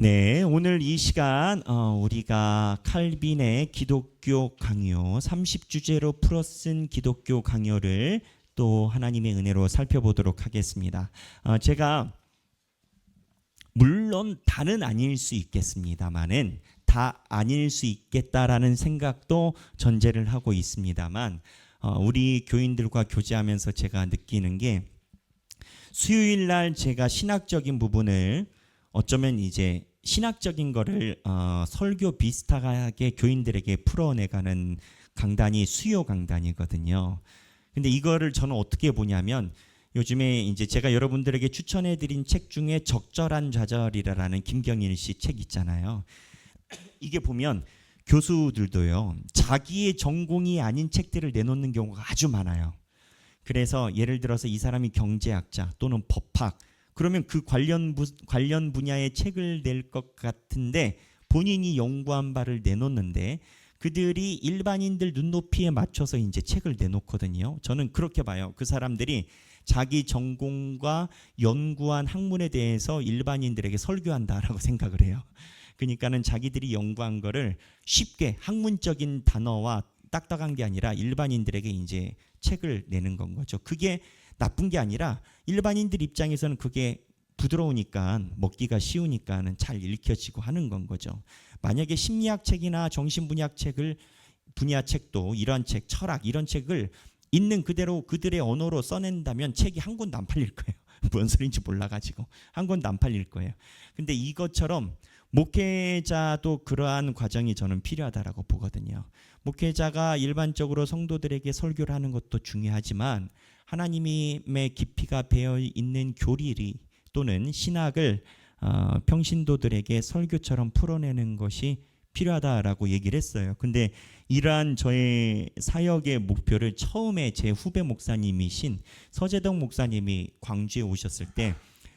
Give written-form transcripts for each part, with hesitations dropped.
네, 오늘 이 시간 우리가 칼빈의 기독교 강요 30주제로 풀어쓴 기독교 강요를 또 하나님의 은혜로 살펴보도록 하겠습니다. 제가 물론 다는 아닐 수 있겠습니다만은 다 아닐 수 있겠다라는 생각도 전제를 하고 있습니다만 우리 교인들과 교제하면서 제가 느끼는 게 수요일 날 제가 신학적인 부분을 어쩌면 이제 신학적인 거를 설교 비슷하게 교인들에게 풀어내가는 강단이 수요 강단이거든요. 근데 이거를 저는 어떻게 보냐면 요즘에 이제 제가 여러분들에게 추천해드린 책 중에 적절한 좌절이라는 김경일 씨 책 있잖아요. 이게 보면 교수들도요 자기의 전공이 아닌 책들을 내놓는 경우가 아주 많아요. 그래서 예를 들어서 이 사람이 경제학자 또는 법학 그러면 그 관련 분야의 책을 낼 것 같은데 본인이 연구한 바를 내놓는데 그들이 일반인들 눈높이에 맞춰서 이제 책을 내놓거든요. 저는 그렇게 봐요. 그 사람들이 자기 전공과 연구한 학문에 대해서 일반인들에게 설교한다라고 생각을 해요. 그러니까는 자기들이 연구한 거를 쉽게 학문적인 단어와 딱딱한 게 아니라 일반인들에게 이제 책을 내는 건 거죠. 그게 나쁜 게 아니라 일반인들 입장에서는 그게 부드러우니까 먹기가 쉬우니까는 잘 읽혀지고 하는 건 거죠. 만약에 심리학 책이나 정신분야 분야 책도 이런 책, 철학 이런 책을 있는 그대로 그들의 언어로 써낸다면 책이 한 권도 안 팔릴 거예요. 뭔 소리인지 몰라가지고 한 권도 안 팔릴 거예요. 근데 이것처럼 목회자도 그러한 과정이 저는 필요하다라고 보거든요. 목회자가 일반적으로 성도들에게 설교를 하는 것도 중요하지만 하나님의 깊이가 배어 있는 교리 또는 신학을 평신도들에게 설교처럼 풀어내는 것이 필요하다라고 얘기를 했어요. 근데 이러한 저의 사역의 목표를 처음에 제 후배 목사님이신 서재덕 목사님이 광주에 오셨을 때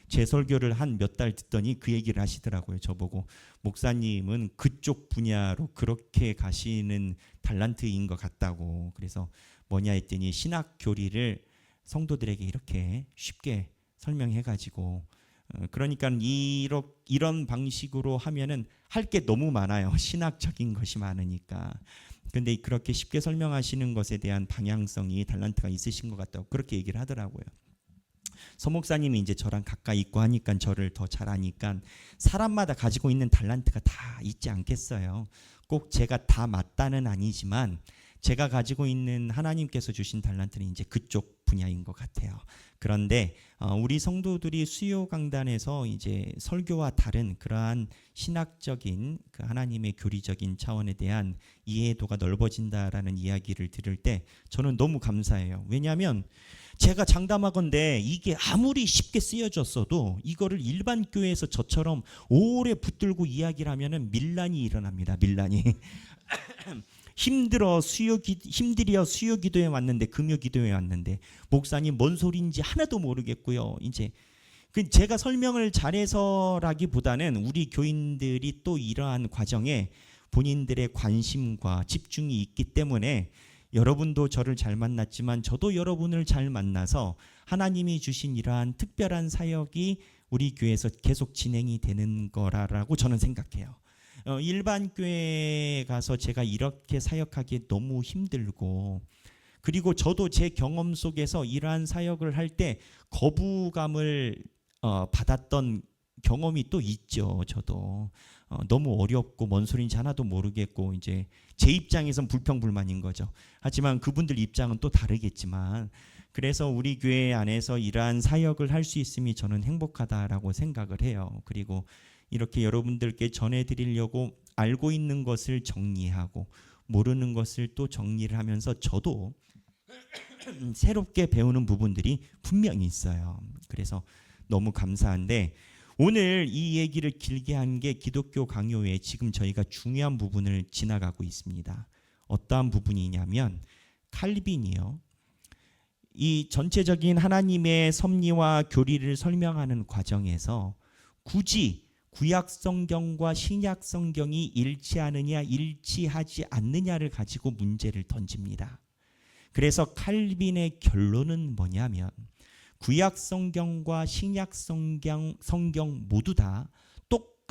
제 설교를 한 몇 달 듣더니 그 얘기를 하시더라고요. 저보고 목사님은 그쪽 분야로 그렇게 가시는 달란트인 것 같다고. 그래서 뭐냐 했더니 신학 교리를 성도들에게 이렇게 쉽게 설명해가지고 그러니까 이런 방식으로 하면은 할 게 너무 많아요. 신학적인 것이 많으니까. 근데 그렇게 쉽게 설명하시는 것에 대한 방향성이 달란트가 있으신 것 같다고 그렇게 얘기를 하더라고요. 서 목사님이 이제 저랑 가까이 있고 하니까 저를 더 잘 아니까 사람마다 가지고 있는 달란트가 다 있지 않겠어요. 꼭 제가 다 맞다는 아니지만 제가 가지고 있는 하나님께서 주신 달란트는 이제 그쪽 분야인 것 같아요. 그런데 우리 성도들이 수요 강단에서 이제 설교와 다른 그러한 신학적인 그 하나님의 교리적인 차원에 대한 이해도가 넓어진다라는 이야기를 들을 때 저는 너무 감사해요. 왜냐하면 제가 장담하건대 이게 아무리 쉽게 쓰여졌어도 이거를 일반 교회에서 저처럼 오래 붙들고 이야기를 하면은 밀란이 일어납니다. 밀란이. 힘들어 수요 기도에 왔는데 금요 기도에 왔는데 목사님 뭔 소리인지 하나도 모르겠고요. 이제 제가 설명을 잘해서라기보다는 우리 교인들이 또 이러한 과정에 본인들의 관심과 집중이 있기 때문에 여러분도 저를 잘 만났지만 저도 여러분을 잘 만나서 하나님이 주신 이러한 특별한 사역이 우리 교회에서 계속 진행이 되는 거라고 저는 생각해요. 일반 교회에 가서 제가 이렇게 사역하기 너무 힘들고 그리고 저도 제 경험 속에서 이러한 사역을 할 때 거부감을 받았던 경험이 또 있죠. 저도 너무 어렵고 뭔 소리인지 하나도 모르겠고 이제 제 입장에선 불평불만인 거죠. 하지만 그분들 입장은 또 다르겠지만 그래서 우리 교회 안에서 이러한 사역을 할 수 있음이 저는 행복하다라고 생각을 해요. 그리고 이렇게 여러분들께 전해드리려고 알고 있는 것을 정리하고 모르는 것을 또 정리를 하면서 저도 새롭게 배우는 부분들이 분명히 있어요. 그래서 너무 감사한데 오늘 이 얘기를 길게 한 게 기독교 강요에 지금 저희가 중요한 부분을 지나가고 있습니다. 어떠한 부분이냐면 칼빈이요. 이 전체적인 하나님의 섭리와 교리를 설명하는 과정에서 굳이 구약 성경과 신약 성경이 일치하느냐 일치하지 않느냐를 가지고 문제를 던집니다. 그래서 칼빈의 결론은 뭐냐면 구약 성경과 신약 성경 모두 다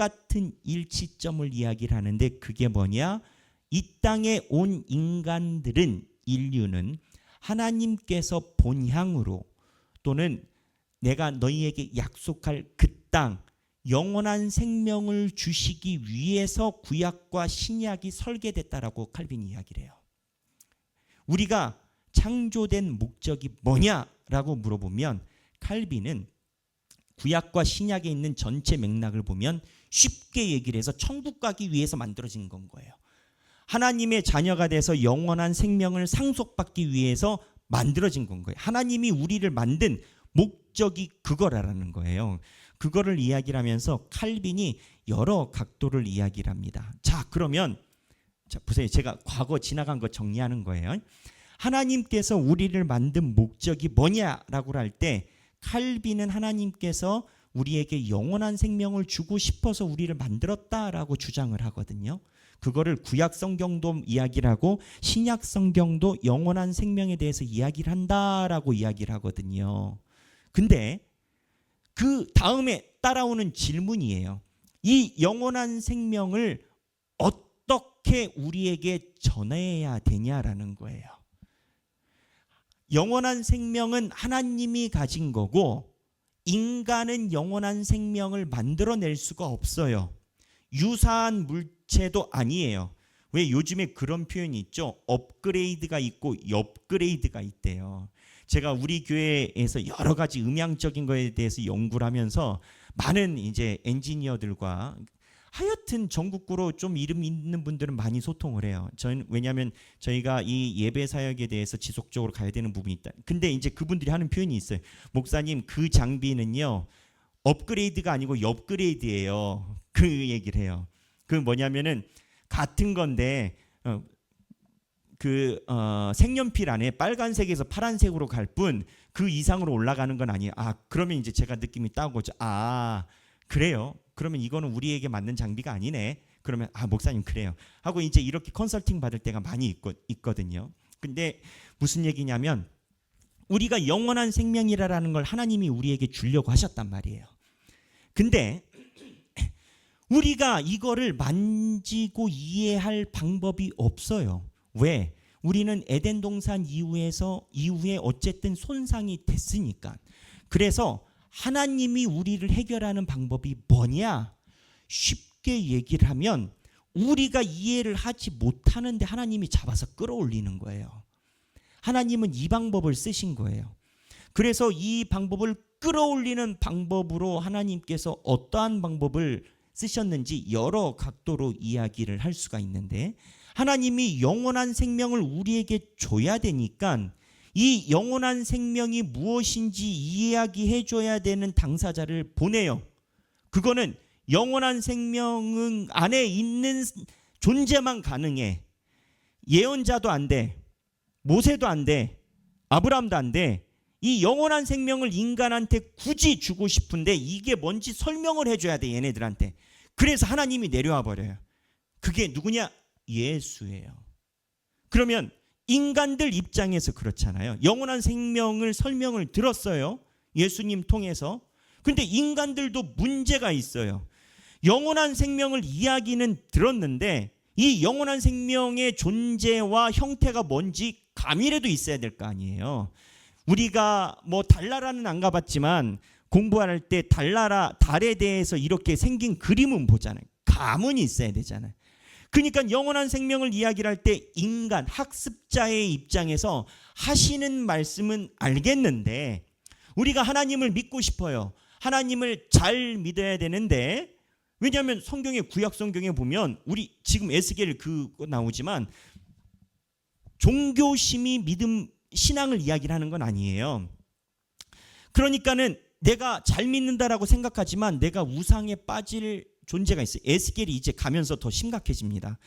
똑같은 일치점을 이야기를 하는데 그게 뭐냐? 이 땅에 온 인간들은, 인류는 하나님께서 본향으로 또는 내가 너희에게 약속할 그 땅, 영원한 생명을 주시기 위해서 구약과 신약이 설계됐다라고 칼빈이 이야기를 해요. 우리가 창조된 목적이 뭐냐라고 물어보면 칼빈은 구약과 신약에 있는 전체 맥락을 보면 쉽게 얘기를 해서 천국 가기 위해서 만들어진 건 거예요. 하나님의 자녀가 돼서 영원한 생명을 상속받기 위해서 만들어진 건 거예요. 하나님이 우리를 만든 목적이 그거라는 거예요. 그거를 이야기를 하면서 칼빈이 여러 각도를 이야기를 합니다. 자, 그러면 자, 보세요. 제가 과거 지나간 거 정리하는 거예요. 하나님께서 우리를 만든 목적이 뭐냐라고 할 때 칼빈은 하나님께서 우리에게 영원한 생명을 주고 싶어서 우리를 만들었다라고 주장을 하거든요. 그거를 구약 성경도 이야기를 하고 신약 성경도 영원한 생명에 대해서 이야기를 한다라고 이야기를 하거든요. 근데 그 다음에 따라오는 질문이에요. 이 영원한 생명을 어떻게 우리에게 전해야 되냐라는 거예요. 영원한 생명은 하나님이 가진 거고 인간은 영원한 생명을 만들어낼 수가 없어요. 유사한 물체도 아니에요. 왜 요즘에 그런 표현이 있죠? 업그레이드가 있고 엽그레이드가 있대요. 제가 우리 교회에서 여러 가지 음향적인 거에 대해서 연구를 하면서 많은 이제 엔지니어들과 하여튼 전국구로 좀 이름 있는 분들은 많이 소통을 해요. 저는 왜냐하면 저희가 이 예배 사역에 대해서 지속적으로 가야 되는 부분이 있다. 근데 이제 그분들이 하는 표현이 있어요. 목사님, 그 장비는요 업그레이드가 아니고 엽그레이드예요. 그 얘기를 해요. 그 뭐냐면은 같은 건데 색연필 안에 빨간색에서 파란색으로 갈 뿐 그 이상으로 올라가는 건 아니에요. 아, 그러면 이제 제가 느낌이 딱 오죠. 아, 그래요? 그러면 이거는 우리에게 맞는 장비가 아니네. 그러면 아, 목사님 그래요. 하고 이제 이렇게 컨설팅 받을 때가 많이 있거든요. 근데 무슨 얘기냐면 우리가 영원한 생명이라는 걸 하나님이 우리에게 주려고 하셨단 말이에요. 근데 우리가 이거를 만지고 이해할 방법이 없어요. 왜? 우리는 에덴 동산 이후에 어쨌든 손상이 됐으니까. 그래서 하나님이 우리를 해결하는 방법이 뭐냐? 쉽게 얘기를 하면 우리가 이해를 하지 못하는데 하나님이 잡아서 끌어올리는 거예요. 하나님은 이 방법을 쓰신 거예요. 그래서 이 방법을 끌어올리는 방법으로 하나님께서 어떠한 방법을 쓰셨는지 여러 각도로 이야기를 할 수가 있는데 하나님이 영원한 생명을 우리에게 줘야 되니까 이 영원한 생명이 무엇인지 이야기해 줘야 되는 당사자를 보내요. 그거는 영원한 생명은 안에 있는 존재만 가능해. 예언자도 안 돼. 모세도 안 돼. 아브라함도 안 돼. 이 영원한 생명을 인간한테 굳이 주고 싶은데 이게 뭔지 설명을 해줘야 돼, 얘네들한테. 그래서 하나님이 내려와 버려요. 그게 누구냐? 예수예요. 그러면 인간들 입장에서 그렇잖아요. 영원한 생명을 설명을 들었어요. 예수님 통해서. 근데 인간들도 문제가 있어요. 영원한 생명을 이야기는 들었는데 이 영원한 생명의 존재와 형태가 뭔지 감이라도 있어야 될 거 아니에요. 우리가 뭐 달나라는 안 가봤지만 공부할 때 달에 대해서 이렇게 생긴 그림은 보잖아요. 감은 있어야 되잖아요. 그러니까 영원한 생명을 이야기를 할 때 인간, 학습자의 입장에서 하시는 말씀은 알겠는데 우리가 하나님을 믿고 싶어요. 하나님을 잘 믿어야 되는데 왜냐하면 성경의 구약 성경에 보면 우리 지금 에스겔 그거 나오지만 종교심이 믿음, 신앙을 이야기를 하는 건 아니에요. 그러니까는 내가 잘 믿는다라고 생각하지만 내가 우상에 빠질 존재가 있어요. 에스겔이 이제 가면서 더 심각해집니다.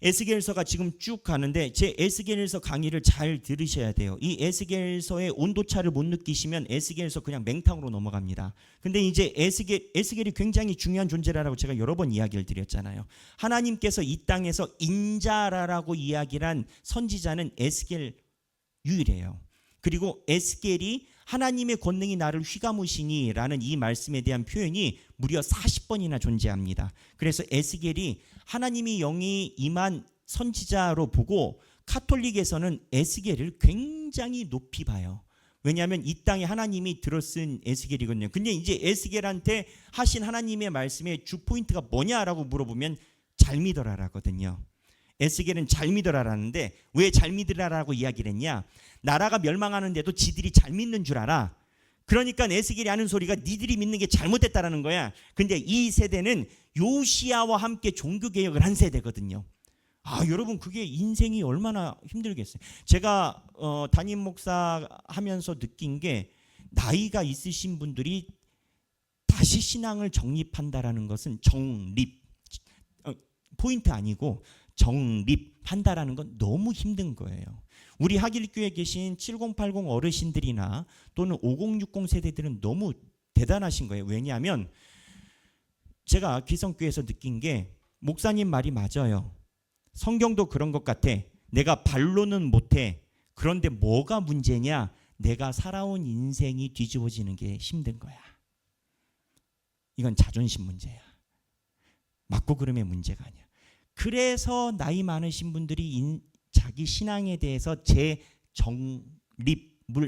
에스겔서가 지금 쭉 가는데 제 에스겔서 강의를 잘 들으셔야 돼요. 이 에스겔서의 온도차를 못 느끼시면 에스겔서 그냥 맹탕으로 넘어갑니다. 근데 이제 에스겔이 굉장히 중요한 존재라고 제가 여러 번 이야기를 드렸잖아요. 하나님께서 이 땅에서 인자라라고 이야기를 한 선지자는 에스겔 유일해요. 그리고 에스겔이 하나님의 권능이 나를 휘감으시니 라는 이 말씀에 대한 표현이 무려 40번이나 존재합니다. 그래서 에스겔이 하나님이 영이 임한 선지자로 보고 카톨릭에서는 에스겔을 굉장히 높이 봐요. 왜냐하면 이 땅에 하나님이 들어쓴 에스겔이거든요. 근데 이제 에스겔한테 하신 하나님의 말씀의 주 포인트가 뭐냐라고 물어보면 잘 믿어라라거든요. 에스겔은 잘 믿어라라는데 왜 잘 믿으라라고 이야기를 했냐? 나라가 멸망하는데도 지들이 잘 믿는 줄 알아. 그러니까 에스겔이 하는 소리가 니들이 믿는 게 잘못됐다라는 거야. 근데 이 세대는 요시야와 함께 종교개혁을 한 세대거든요. 여러분 그게 인생이 얼마나 힘들겠어요. 제가 담임 목사 하면서 느낀 게 나이가 있으신 분들이 다시 신앙을 정립한다라는 것은 정립 포인트 아니고 정립한다라는 건 너무 힘든 거예요. 우리 하길교회에 계신 7080 어르신들이나 또는 5060 세대들은 너무 대단하신 거예요. 왜냐하면 제가 기성교회에서 느낀 게 목사님 말이 맞아요. 성경도 그런 것 같아. 내가 반론은 못해. 그런데 뭐가 문제냐? 내가 살아온 인생이 뒤집어지는 게 힘든 거야. 이건 자존심 문제야. 맞고 그름의 문제가 아니야. 그래서 나이 많으신 분들이 자기 신앙에 대해서 재정립을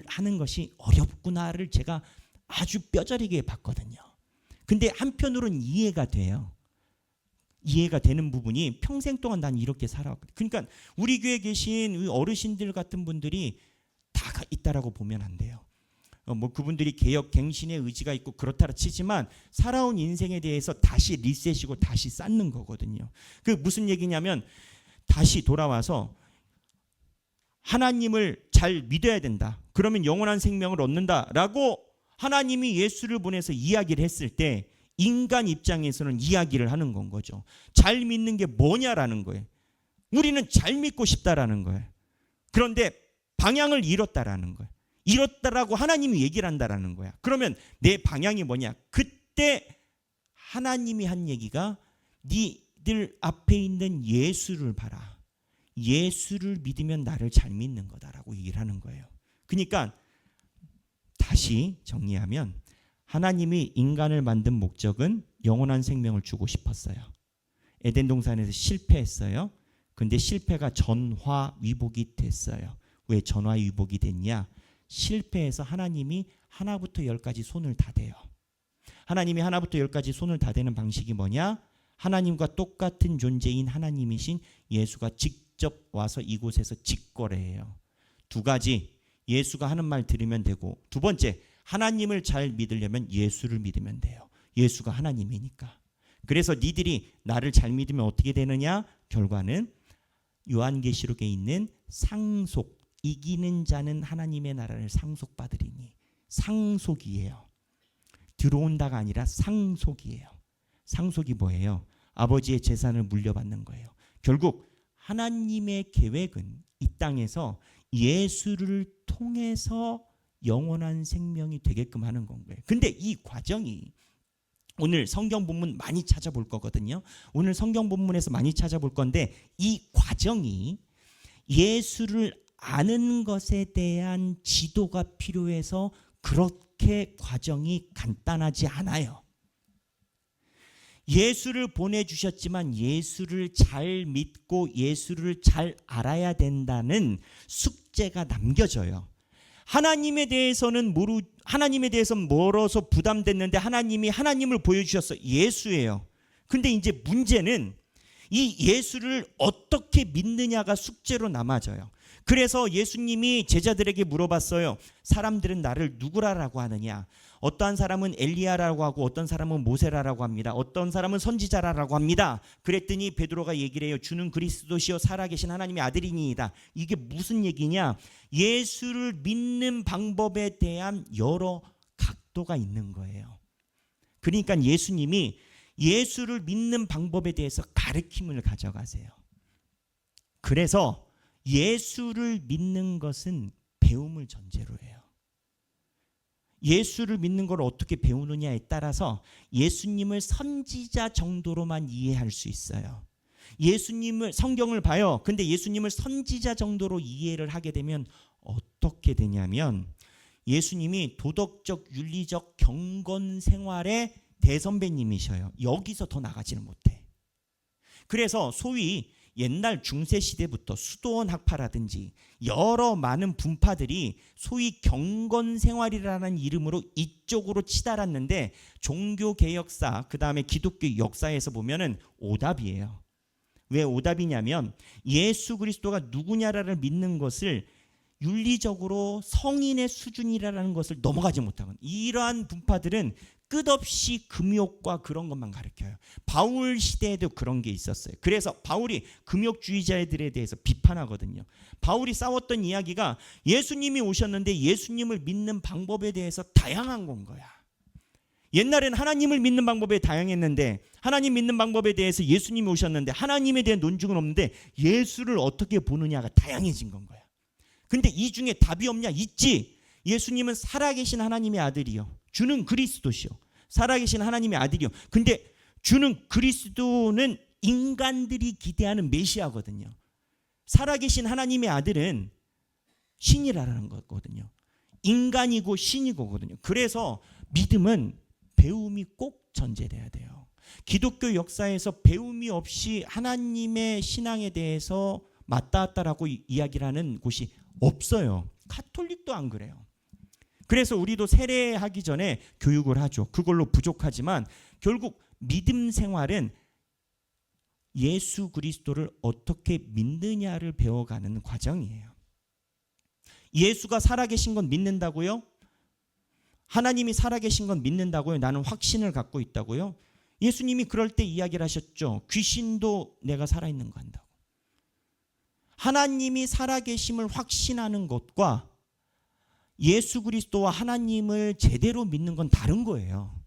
하는 것이 어렵구나를 제가 아주 뼈저리게 봤거든요. 근데 한편으로는 이해가 돼요. 이해가 되는 부분이 평생 동안 난 이렇게 살아왔거든요. 그러니까 우리 교회에 계신 어르신들 같은 분들이 다 있다라고 보면 안 돼요. 그분들이 개혁 갱신의 의지가 있고 그렇다라 치지만 살아온 인생에 대해서 다시 리셋이고 다시 쌓는 거거든요. 그 무슨 얘기냐면 다시 돌아와서 하나님을 잘 믿어야 된다. 그러면 영원한 생명을 얻는다라고 하나님이 예수를 보내서 이야기를 했을 때 인간 입장에서는 이야기를 하는 건 거죠. 잘 믿는 게 뭐냐라는 거예요. 우리는 잘 믿고 싶다라는 거예요. 그런데 방향을 잃었다라는 거예요. 잃었다라고 하나님이 얘기를 한다라는 거야. 그러면 내 방향이 뭐냐? 그때 하나님이 한 얘기가 니들 앞에 있는 예수를 봐라. 예수를 믿으면 나를 잘 믿는 거다라고 얘기를 하는 거예요. 그러니까 다시 정리하면 하나님이 인간을 만든 목적은 영원한 생명을 주고 싶었어요. 에덴 동산에서 실패했어요. 근데 실패가 전화위복이 됐어요. 왜 전화위복이 됐냐? 실패해서 하나님이 하나부터 열까지 손을 다 대요. 하나님이 하나부터 열까지 손을 다 대는 방식이 뭐냐? 하나님과 똑같은 존재인 하나님이신 예수가 직접 와서 이곳에서 직거래해요. 두 가지, 예수가 하는 말 들으면 되고, 두 번째, 하나님을 잘 믿으려면 예수를 믿으면 돼요. 예수가 하나님이니까. 그래서 니들이 나를 잘 믿으면 어떻게 되느냐? 결과는 요한계시록에 있는 상속, 이기는 자는 하나님의 나라를 상속받으리니. 상속이에요. 들어온다가 아니라 상속이에요. 상속이 뭐예요? 아버지의 재산을 물려받는 거예요. 결국 하나님의 계획은 이 땅에서 예수를 통해서 영원한 생명이 되게끔 하는 건 거예요. 근데 이 과정이 오늘 성경 본문 많이 찾아볼 거거든요. 오늘 성경 본문에서 많이 찾아볼 건데 이 과정이 예수를 아는 것에 대한 지도가 필요해서 그렇게 과정이 간단하지 않아요. 예수를 보내주셨지만 예수를 잘 믿고 예수를 잘 알아야 된다는 숙제가 남겨져요. 하나님에 대해서는 멀어서 부담됐는데 하나님이 하나님을 보여주셨어. 예수예요. 근데 이제 문제는 이 예수를 어떻게 믿느냐가 숙제로 남아져요. 그래서 예수님이 제자들에게 물어봤어요. 사람들은 나를 누구라고 하느냐? 어떠한 사람은 엘리야라고 하고 어떤 사람은 모세라라고 합니다. 어떤 사람은 선지자라고 합니다. 그랬더니 베드로가 얘기를 해요. 주는 그리스도시요 살아계신 하나님의 아들이니이다. 이게 무슨 얘기냐? 예수를 믿는 방법에 대한 여러 각도가 있는 거예요. 그러니까 예수님이 예수를 믿는 방법에 대해서 가르침을 가져가세요. 그래서 예수를 믿는 것은 배움을 전제로 해요. 예수를 믿는 걸 어떻게 배우느냐에 따라서 예수님을 선지자 정도로만 이해할 수 있어요. 예수님을 성경을 봐요. 근데 예수님을 선지자 정도로 이해를 하게 되면 어떻게 되냐면 예수님이 도덕적, 윤리적 경건 생활의 대선배님이셔요. 여기서 더 나가지는 못해. 그래서 소위 옛날 중세 시대부터 수도원 학파라든지 여러 많은 분파들이 소위 경건 생활이라는 이름으로 이쪽으로 치달았는데, 종교 개혁사 그다음에 기독교 역사에서 보면은 오답이에요. 왜 오답이냐면 예수 그리스도가 누구냐를 믿는 것을 윤리적으로 성인의 수준이라는 것을 넘어가지 못하는 이러한 분파들은 끝없이 금욕과 그런 것만 가르쳐요. 바울 시대에도 그런 게 있었어요. 그래서 바울이 금욕주의자들에 대해서 비판하거든요. 바울이 싸웠던 이야기가 예수님이 오셨는데 예수님을 믿는 방법에 대해서 다양한 건 거야. 옛날엔 하나님을 믿는 방법에 다양했는데, 하나님 믿는 방법에 대해서 예수님이 오셨는데 하나님에 대한 논증은 없는데 예수를 어떻게 보느냐가 다양해진 건 거야. 근데 이 중에 답이 없냐? 있지. 예수님은 살아계신 하나님의 아들이요, 주는 그리스도시요, 살아계신 하나님의 아들이요. 근데 주는 그리스도는 인간들이 기대하는 메시아거든요. 살아계신 하나님의 아들은 신이라는 거거든요. 인간이고 신이거든요. 그래서 믿음은 배움이 꼭 전제돼야 돼요. 기독교 역사에서 배움이 없이 하나님의 신앙에 대해서 맞닿았다라고 이야기를 하는 곳이 없어요. 가톨릭도 안 그래요. 그래서 우리도 세례하기 전에 교육을 하죠. 그걸로 부족하지만 결국 믿음 생활은 예수 그리스도를 어떻게 믿느냐를 배워가는 과정이에요. 예수가 살아계신 건 믿는다고요? 하나님이 살아계신 건 믿는다고요? 나는 확신을 갖고 있다고요? 예수님이 그럴 때 이야기를 하셨죠. 귀신도 내가 살아있는 거 한다고. 하나님이 살아계심을 확신하는 것과 예수 그리스도와 하나님을 제대로 믿는 건 다른 거예요.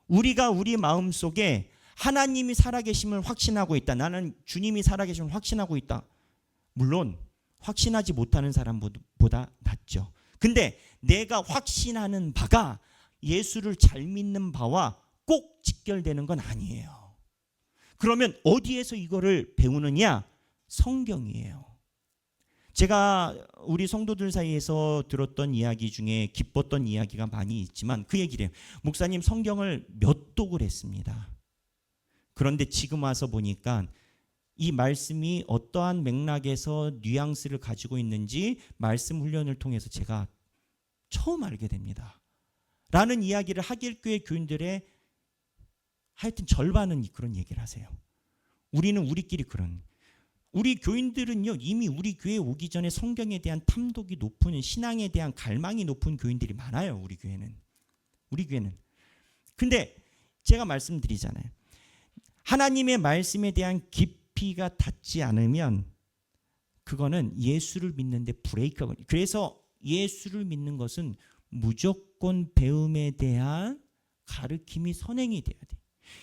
우리가 우리 마음속에 하나님이 살아계심을 확신하고 있다, 나는 주님이 살아계심을 확신하고 있다, 물론 확신하지 못하는 사람보다 낫죠. 근데 내가 확신하는 바가 예수를 잘 믿는 바와 꼭 직결되는 건 아니에요. 그러면 어디에서 이거를 배우느냐? 성경이에요. 제가 우리 성도들 사이에서 들었던 이야기 중에 기뻤던 이야기가 많이 있지만 그 얘기를 해요. 목사님, 성경을 몇 독을 했습니다. 그런데 지금 와서 보니까 이 말씀이 어떠한 맥락에서 뉘앙스를 가지고 있는지 말씀 훈련을 통해서 제가 처음 알게 됩니다. 라는 이야기를 하길교회 교인들의 하여튼 절반은 그런 얘기를 하세요. 우리는 우리끼리 그런, 우리 교인들은요 이미 우리 교회에 오기 전에 성경에 대한 탐독이 높은, 신앙에 대한 갈망이 높은 교인들이 많아요. 우리 교회는. 근데 제가 말씀드리잖아요. 하나님의 말씀에 대한 깊이가 닿지 않으면 그거는 예수를 믿는데 브레이크가 걸려요. 그래서 예수를 믿는 것은 무조건 배움에 대한 가르침이 선행이 돼야 돼.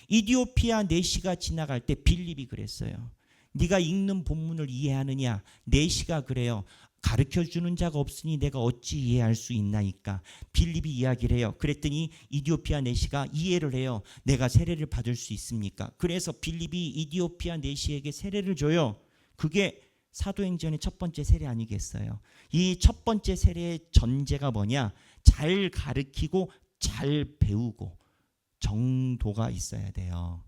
이디오피아 내시가 지나갈 때 빌립이 그랬어요. 네가 읽는 본문을 이해하느냐? 내시가 그래요. 가르쳐주는 자가 없으니 내가 어찌 이해할 수 있나이까. 빌립이 이야기를 해요. 그랬더니 이디오피아 내시가 이해를 해요. 내가 세례를 받을 수 있습니까? 그래서 빌립이 이디오피아 내시에게 세례를 줘요. 그게 사도행전의 첫 번째 세례 아니겠어요? 이 첫 번째 세례의 전제가 뭐냐? 잘 가르치고 잘 배우고 정도가 있어야 돼요.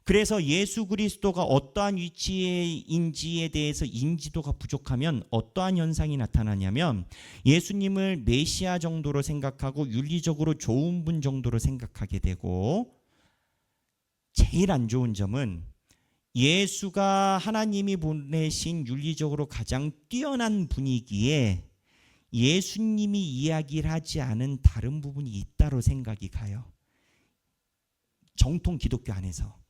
그래서 예수 그리스도가 어떠한 위치인지에 대해서 인지도가 부족하면 어떠한 현상이 나타나냐면 예수님을 메시아 정도로 생각하고 윤리적으로 좋은 분 정도로 생각하게 되고, 제일 안 좋은 점은 예수가 하나님이 보내신 윤리적으로 가장 뛰어난 분이기에 예수님이 이야기를 하지 않은 다른 부분이 있다로 생각이 가요. 정통 기독교 안에서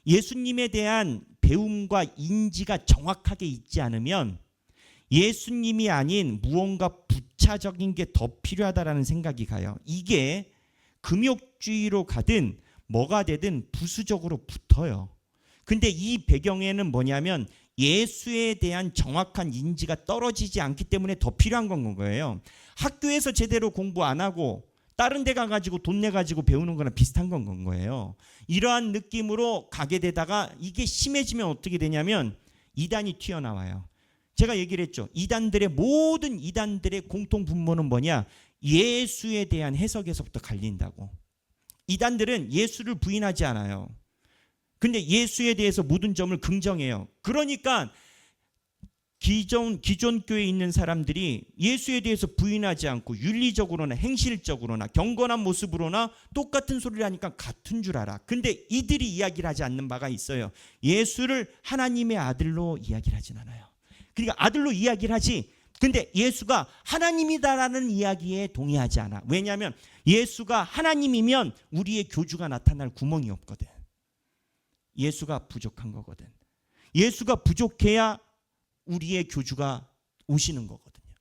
예수님에 대한 배움과 인지가 정확하게 있지 않으면 예수님이 아닌 무언가 부차적인 게 더 필요하다라는 생각이 가요. 이게 금욕주의로 가든 뭐가 되든 부수적으로 붙어요. 근데 이 배경에는 뭐냐면 예수에 대한 정확한 인지가 떨어지지 않기 때문에 더 필요한 건 거예요. 학교에서 제대로 공부 안 하고 다른 데 가가지고 돈 내가지고 배우는 거랑 비슷한 건 거예요. 이러한 느낌으로 가게 되다가 이게 심해지면 어떻게 되냐면 이단이 튀어나와요. 제가 얘기를 했죠. 모든 이단들의 공통 분모는 뭐냐? 예수에 대한 해석에서부터 갈린다고. 이단들은 예수를 부인하지 않아요. 근데 예수에 대해서 모든 점을 긍정해요. 그러니까 기존 교회에 있는 사람들이 예수에 대해서 부인하지 않고 윤리적으로나 행실적으로나 경건한 모습으로나 똑같은 소리를 하니까 같은 줄 알아. 근데 이들이 이야기를 하지 않는 바가 있어요. 예수를 하나님의 아들로 이야기를 하진 않아요. 그러니까 아들로 이야기를 하지, 근데 예수가 하나님이다라는 이야기에 동의하지 않아. 왜냐하면 예수가 하나님이면 우리의 교주가 나타날 구멍이 없거든. 예수가 부족한 거거든. 예수가 부족해야 우리의 교주가 오시는 거거든요.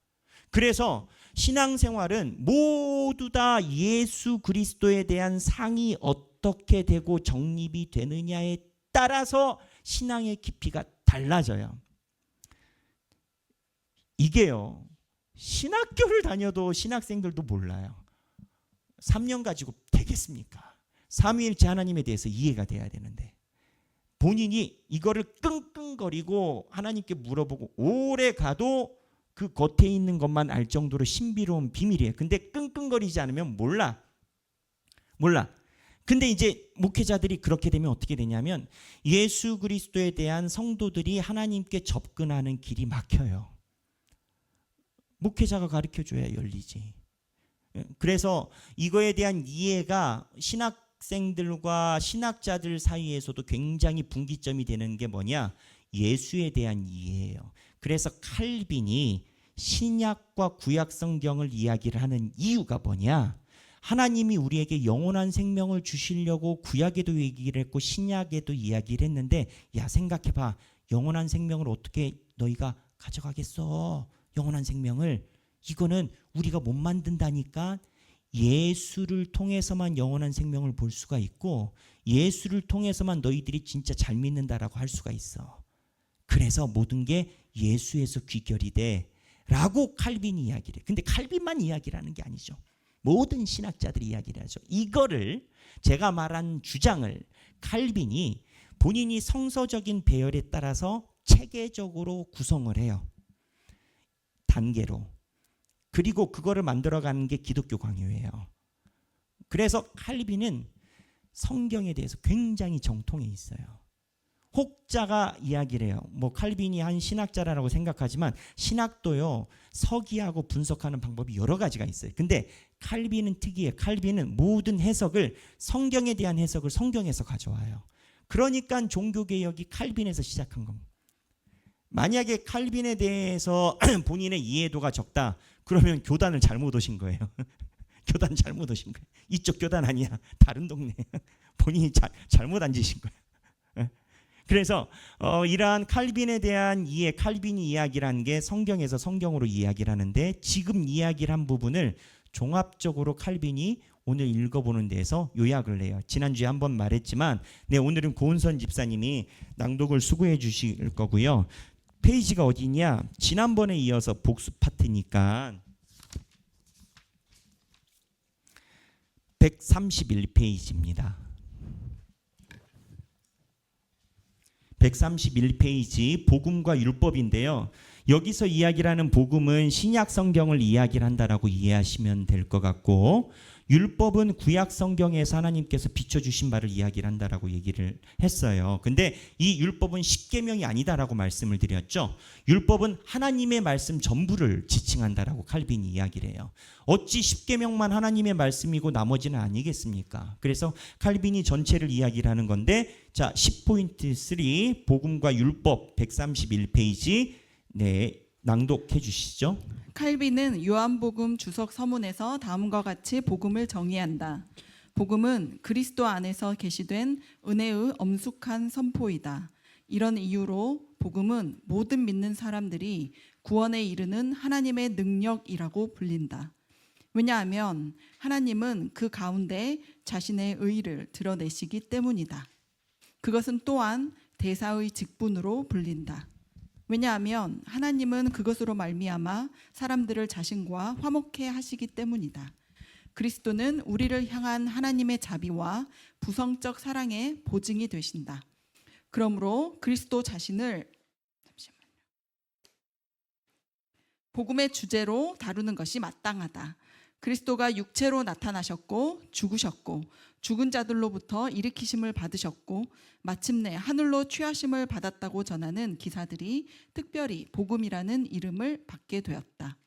그래서 신앙생활은 모두 다 예수 그리스도에 대한 상이 어떻게 되고 정립이 되느냐에 따라서 신앙의 깊이가 달라져요. 이게요, 신학교를 다녀도 신학생들도 몰라요. 3년 가지고 되겠습니까? 삼위일체 하나님에 대해서 이해가 돼야 되는데 본인이 이거를 끙끙거리고 하나님께 물어보고 오래 가도 그 겉에 있는 것만 알 정도로 신비로운 비밀이에요. 근데 끙끙거리지 않으면 몰라. 근데 이제 목회자들이 그렇게 되면 어떻게 되냐면 예수 그리스도에 대한 성도들이 하나님께 접근하는 길이 막혀요. 목회자가 가르쳐줘야 열리지. 그래서 이거에 대한 이해가 신학생들과 신학자들 사이에서도 굉장히 분기점이 되는 게 뭐냐? 예수에 대한 이해예요. 그래서 칼빈이 신약과 구약 성경을 이야기를 하는 이유가 뭐냐? 하나님이 우리에게 영원한 생명을 주시려고 구약에도 얘기를 했고 신약에도 이야기를 했는데, 야 생각해봐. 영원한 생명을 어떻게 너희가 가져가겠어? 영원한 생명을. 이거는 우리가 못 만든다니까. 예수를 통해서만 영원한 생명을 볼 수가 있고 예수를 통해서만 너희들이 진짜 잘 믿는다라고 할 수가 있어. 그래서 모든 게 예수에서 귀결이 돼 라고 칼빈이 이야기를 해. 근데 칼빈만 이야기를 하는 게 아니죠. 모든 신학자들이 이야기를 하죠. 이거를 제가 말한 주장을 칼빈이 본인이 성서적인 배열에 따라서 체계적으로 구성을 해요. 단계로. 그리고 그거를 만들어가는 게 기독교 강요예요. 그래서 칼빈은 성경에 대해서 굉장히 정통해 있어요. 혹자가 이야기를 해요. 뭐 칼빈이 한 신학자라고 생각하지만 신학도요 서기하고 분석하는 방법이 여러 가지가 있어요. 근데 칼빈은 특이해. 칼빈은 모든 해석을 성경에 대한 해석을 성경에서 가져와요. 그러니까 종교개혁이 칼빈에서 시작한 겁니다. 만약에 칼빈에 대해서 본인의 이해도가 적다. 그러면 교단을 잘못 오신 거예요. 교단 잘못 오신 거예요. 이쪽 교단 아니야. 다른 동네. 본인이 잘못 앉으신 거예요. 그래서 이러한 칼빈에 대한 이해, 칼빈이 이야기라는 게 성경에서 성경으로 이야기를 하는데 지금 이야기를 한 부분을 종합적으로 칼빈이 오늘 읽어보는 데에서 요약을 해요. 지난주에 한번 말했지만 오늘은 고은선 집사님이 낭독을 수고해 주실 거고요. 페이지가 어디냐? 지난번에 이어서 복습 파트니까 131페이지입니다. 131페이지 복음과 율법인데요. 여기서 이야기를 하는 복음은 신약 성경을 이야기를 한다라고 이해하시면 될 것 같고 율법은 구약 성경에서 하나님께서 비춰주신 바를 이야기를 한다라고 얘기를 했어요. 근데 이 율법은 십계명이 아니다라고 말씀을 드렸죠. 율법은 하나님의 말씀 전부를 지칭한다라고 칼빈이 이야기를 해요. 어찌 십계명만 하나님의 말씀이고 나머지는 아니겠습니까? 그래서 칼빈이 전체를 이야기를 하는 건데 자 10포인트 3 복음과 율법 131페이지 낭독해 주시죠. 칼빈은 요한복음 주석 서문에서 다음과 같이 복음을 정의한다. 복음은 그리스도 안에서 계시된 은혜의 엄숙한 선포이다. 이런 이유로 복음은 모든 믿는 사람들이 구원에 이르는 하나님의 능력이라고 불린다. 왜냐하면 하나님은 그 가운데 자신의 의를 드러내시기 때문이다. 그것은 또한 대사의 직분으로 불린다. 왜냐하면 하나님은 그것으로 말미암아 사람들을 자신과 화목해 하시기 때문이다. 그리스도는 우리를 향한 하나님의 자비와 부성적 사랑의 보증이 되신다. 그러므로 그리스도 자신을 복음의 주제로 다루는 것이 마땅하다. 그리스도가 육체로 나타나셨고 죽으셨고 죽은 자들로부터 일으키심을 받으셨고 마침내 하늘로 취하심을 받았다고 전하는 기사들이 특별히 복음이라는 이름을 받게 되었다.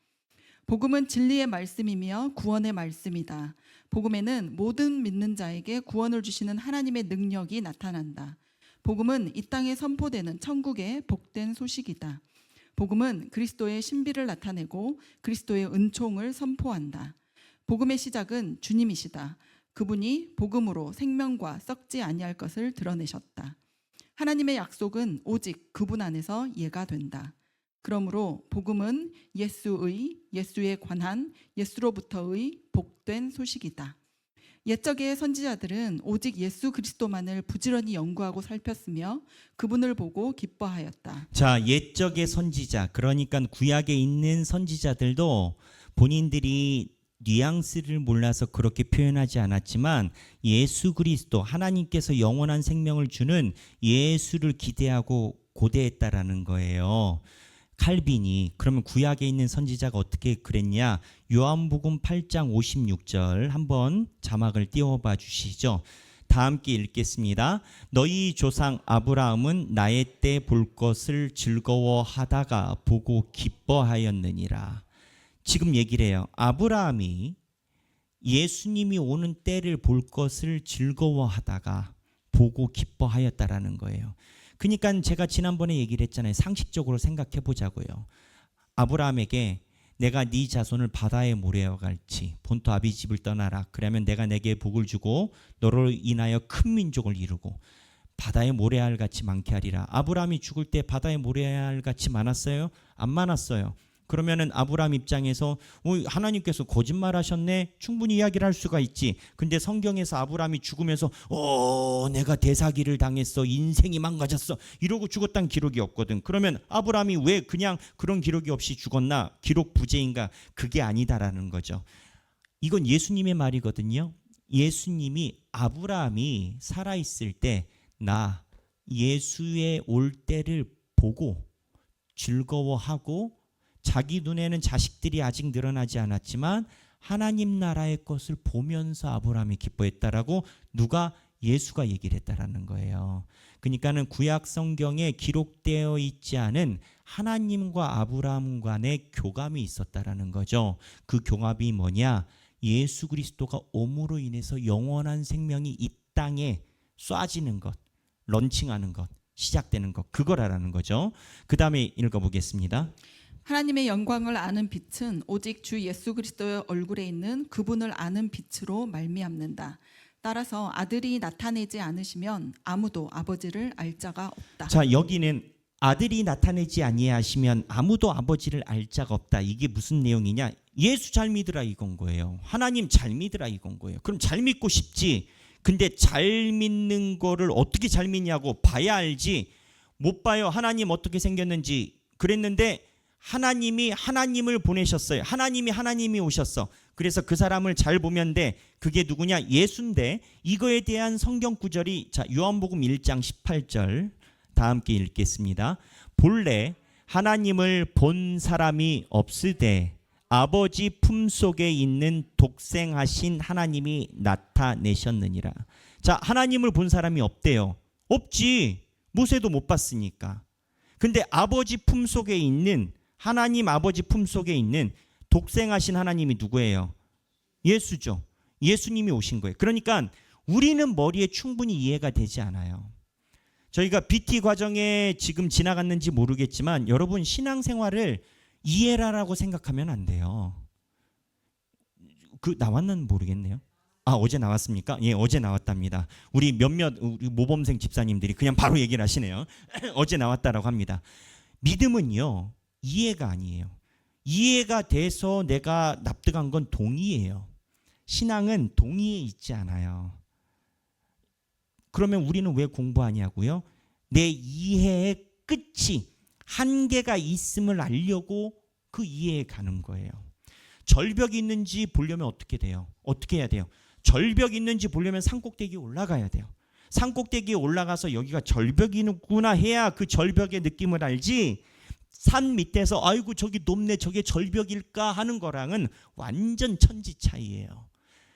복음은 진리의 말씀이며 구원의 말씀이다. 복음에는 모든 믿는 자에게 구원을 주시는 하나님의 능력이 나타난다. 복음은 이 땅에 선포되는 천국의 복된 소식이다. 복음은 그리스도의 신비를 나타내고 그리스도의 은총을 선포한다. 복음의 시작은 주님이시다. 그분이 복음으로 생명과 썩지 아니할 것을 드러내셨다. 하나님의 약속은 오직 그분 안에서 예가 된다. 그러므로 복음은 예수에 관한 예수로부터의 복된 소식이다. 옛적의 선지자들은 오직 예수 그리스도만을 부지런히 연구하고 살폈으며 그분을 보고 기뻐하였다. 자, 옛적의 선지자, 그러니까 구약에 있는 선지자들도 본인들이 뉘앙스를 몰라서 그렇게 표현하지 않았지만 예수 그리스도, 하나님께서 영원한 생명을 주는 예수를 기대하고 고대했다라는 거예요. 칼빈이. 그러면 구약에 있는 선지자가 어떻게 그랬냐? 요한복음 8장 56절 한번 자막을 띄워봐 주시죠. 다 함께 읽겠습니다. 너희 조상 아브라함은 나의 때 볼 것을 즐거워하다가 보고 기뻐하였느니라. 지금 얘기를 해요. 아브라함이 예수님이 오는 때를 볼 것을 즐거워하다가 보고 기뻐하였다라는 거예요. 그러니까 제가 지난번에 얘기를 했잖아요. 상식적으로 생각해 보자고요. 아브라함에게 내가 네 자손을 바다에 모래어 갈지 본토 아비 집을 떠나라. 그러면 내가 내게 복을 주고 너로 인하여 큰 민족을 이루고 바다에 모래알 같이 많게 하리라. 아브라함이 죽을 때 바다에 모래알 같이 많았어요? 안 많았어요. 그러면은 아브라함 입장에서 하나님께서 거짓말하셨네? 충분히 이야기를 할 수가 있지. 근데 성경에서 아브라함이 죽으면서 내가 대사기를 당했어, 인생이 망가졌어 이러고 죽었다는 기록이 없거든. 그러면 아브라함이 왜 그냥 그런 기록이 없이 죽었나? 기록 부재인가? 그게 아니다라는 거죠. 이건 예수님의 말이거든요. 예수님이 아브라함이 살아있을 때 나 예수의 올 때를 보고 즐거워하고 자기 눈에는 자식들이 아직 늘어나지 않았지만 하나님 나라의 것을 보면서 아브라함이 기뻐했다라고 예수가 얘기를 했다라는 거예요. 그러니까는 구약 성경에 기록되어 있지 않은 하나님과 아브라함 간의 교감이 있었다라는 거죠. 그 교감이 뭐냐? 예수 그리스도가 옴으로 인해서 영원한 생명이 이 땅에 쏴지는 것, 런칭하는 것, 시작되는 것, 그거라는 거죠. 그 다음에 읽어보겠습니다. 하나님의 영광을 아는 빛은 오직 주 예수 그리스도의 얼굴에 있는 그분을 아는 빛으로 말미암는다. 따라서 아들이 나타내지 않으시면 아무도 아버지를 알 자가 없다. 자, 여기는 아들이 나타내지 아니하시면 아무도 아버지를 알 자가 없다. 이게 무슨 내용이냐? 예수 잘 믿으라 이건 거예요. 하나님 잘 믿으라 이건 거예요. 그럼 잘 믿고 싶지. 근데 잘 믿는 거를 어떻게 잘 믿냐고 봐야 알지. 못 봐요. 하나님 어떻게 생겼는지. 그랬는데 하나님이 하나님을 보내셨어요. 하나님이 오셨어. 그래서 그 사람을 잘 보면 돼. 그게 누구냐? 예수인데 이거에 대한 성경 구절이 자 요한복음 1장 18절 다 함께 읽겠습니다. 본래 하나님을 본 사람이 없으되 아버지 품속에 있는 독생하신 하나님이 나타내셨느니라. 자, 하나님을 본 사람이 없대요. 없지. 모세도 못 봤으니까. 근데 아버지 품속에 있는 하나님 아버지 품속에 있는 독생하신 하나님이 누구예요? 예수죠. 예수님이 오신 거예요. 그러니까 우리는 머리에 충분히 이해가 되지 않아요. 저희가 BT 과정에 지금 지나갔는지 모르겠지만 여러분 신앙생활을 이해라라고 생각하면 안 돼요. 그 나왔는지 모르겠네요. 아, 어제 나왔습니까? 예, 어제 나왔답니다. 우리 우리 모범생 집사님들이 그냥 바로 얘기를 하시네요. 어제 나왔다라고 합니다. 믿음은요. 이해가 아니에요. 이해가 돼서 내가 납득한 건 동의예요. 신앙은 동의에 있지 않아요. 그러면 우리는 왜 공부하냐고요? 내 이해의 끝이 한계가 있음을 알려고 그 이해에 가는 거예요. 절벽이 있는지 보려면 어떻게 돼요? 어떻게 해야 돼요? 절벽이 있는지 보려면 산꼭대기에 올라가야 돼요. 산꼭대기에 올라가서 여기가 절벽이구나 해야 그 절벽의 느낌을 알지. 산 밑에서 아이고 저기 높네 저게 절벽일까 하는 거랑은 완전 천지 차이예요.